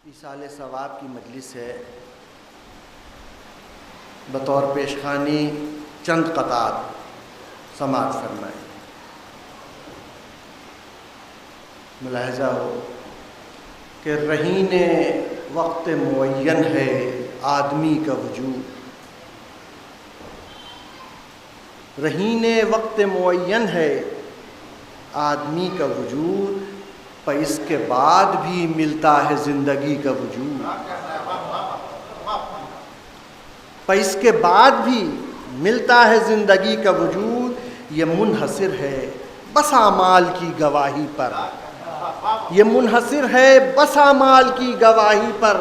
ایصال ثواب کی مجلس ہے۔ بطور پیشخانی چند قطعات سماعت فرمائیں۔ ملاحظہ ہو کہ رہین وقت معین ہے آدمی کا وجود، رہین وقت معین ہے آدمی کا وجود، پر اس کے بعد بھی ملتا ہے زندگی کا وجود، پر اس کے بعد بھی ملتا ہے زندگی کا وجود۔ یہ منحصر ہے بس اعمال کی گواہی پر، یہ منحصر ہے بس اعمال کی گواہی پر،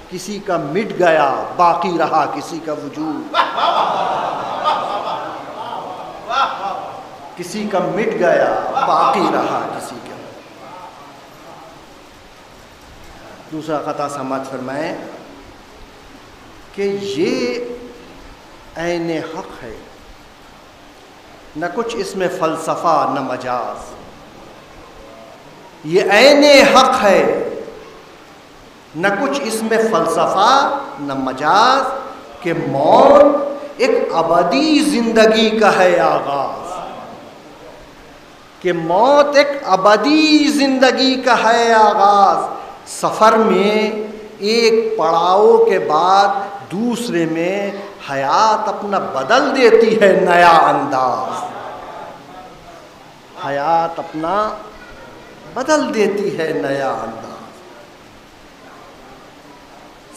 کسی کا مٹ گیا باقی رہا کسی کا وجود، کسی کا مٹ گیا باقی رہا کسی کا۔ دوسرا قطعہ سماعت فرمائیں کہ یہ عین حق ہے، نہ کچھ اس میں فلسفہ نہ مجاز، یہ عین حق ہے نہ کچھ اس میں فلسفہ نہ مجاز، کہ موت ایک ابدی زندگی کا ہے آغاز، کہ موت ایک ابدی زندگی کا ہے آغاز، سفر میں ایک پڑاؤ کے بعد دوسرے میں حیات اپنا بدل دیتی ہے نیا انداز، حیات اپنا بدل دیتی ہے نیا انداز۔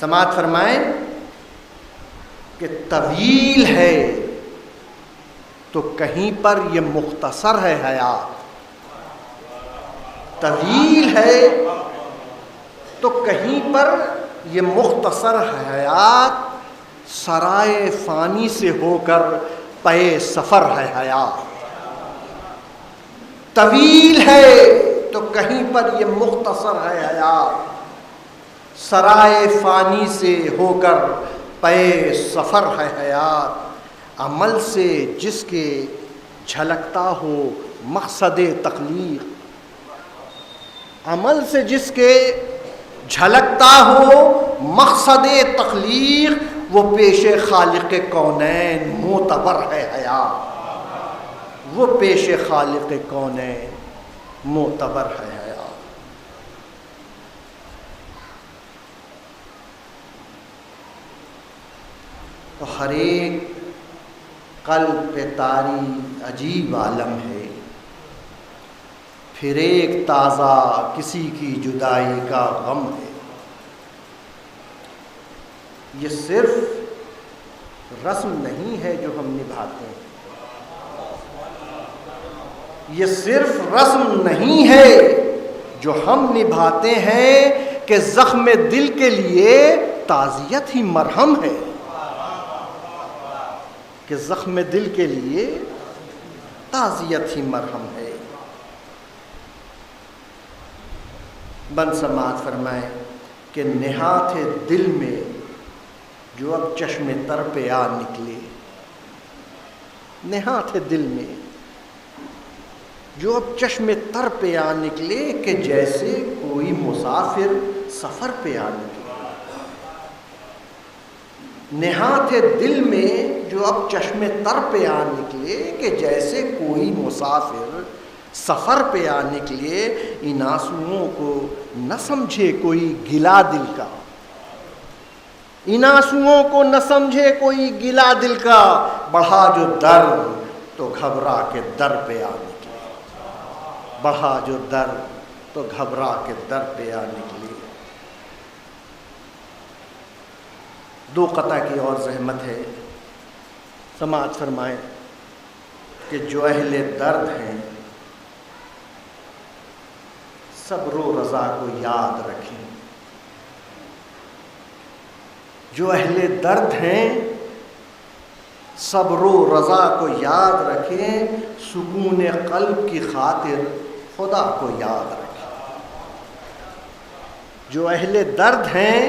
سماعت فرمائیں کہ طویل ہے تو کہیں پر یہ مختصر ہے حیات، طویل ہے تو کہیں پر یہ مختصر حیات، سرائے فانی سے ہو کر پے سفر ہے حیات، طویل ہے تو کہیں پر یہ مختصر ہے حیات، سرائے فانی سے ہو کر پے سفر ہے حیات، عمل سے جس کے جھلکتا ہو مقصد تخلیق، عمل سے جس کے جھلکتا ہو مقصد تخلیق، وہ پیش خالق کونین معتبر ہے حیات، وہ پیش خالق کونین معتبر ہے حیات۔ تو ہر ایک قلب پہ طاری عجیب عالم ہے، پھر ایک تازہ کسی کی جدائی کا غم ہے۔ یہ صرف رسم نہیں ہے جو ہم نبھاتے ہیں، یہ صرف رسم نہیں ہے جو ہم نبھاتے ہیں، کہ زخم دل کے لیے تعزیت ہی مرہم ہے، کہ زخم دل کے لیے تعزیت ہی مرہم ہے۔ بن سماعت فرمائیں کہ نہاد دل میں جو اب چشم تر پہ آ نکلے، نہاد دل میں جو اب چشم تر پہ آ نکلے، کہ جیسے کوئی مسافر سفر پہ آ نکلے، نہاد دل میں جو اب چشم تر پہ آ نکلے، کہ جیسے کوئی مسافر سفر پہ آ نکلے، ان آنسوؤں کو نہ سمجھے کوئی گلا دل کا، ان آنسوؤں کو نہ سمجھے کوئی گلا دل کا، بڑھا جو درد تو گھبرا کے در پہ آ نکلے، بڑھا جو درد تو گھبرا کے در پہ آ نکلے۔ دو قطع کی اور زحمت ہے، سماعت فرمائیں کہ جو اہل درد ہیں صبر و رضا کو یاد رکھیں، جو اہل درد ہیں صبر و رضا کو یاد رکھیں، سکون قلب کی خاطر خدا کو یاد رکھیں، جو اہل درد ہیں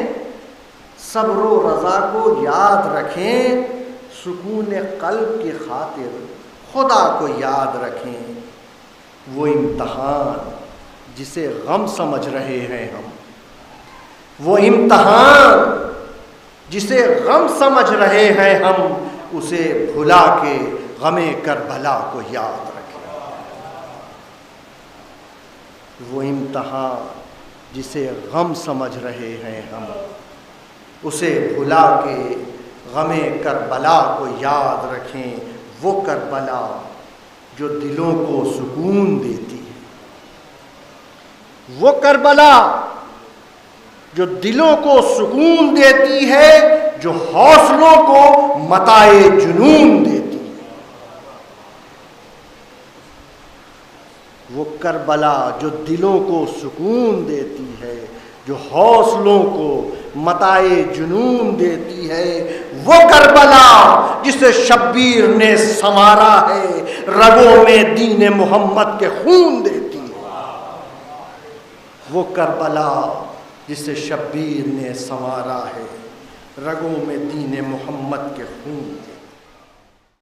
صبر و رضا کو یاد رکھیں، سکون قلب کی خاطر خدا کو یاد رکھیں۔ وہ امتحان جسے غم سمجھ رہے ہیں ہم، وہ امتحان جسے غم سمجھ رہے ہیں ہم، اسے بھلا کے غم کربلا کو یاد رکھیں۔ وہ امتحان جسے غم سمجھ رہے ہیں ہم، اسے بھلا کے غم کربلا کو یاد رکھیں۔ وہ کربلا جو دلوں کو سکون دیتی ہے، وہ کربلا جو دلوں کو سکون دیتی ہے، جو حوصلوں کو متاع جنون دیتی ہے۔ وہ کربلا جو دلوں کو سکون دیتی ہے، جو حوصلوں کو متاع جنون دیتی ہے۔ وہ کربلا جسے شبیر نے سنوارا ہے، رگوں میں دین محمد کے خون دیتی ہے۔ وہ کربلا جسے شبیر نے سنوارا ہے، رگوں میں دین محمد کے خون دیتی ہے۔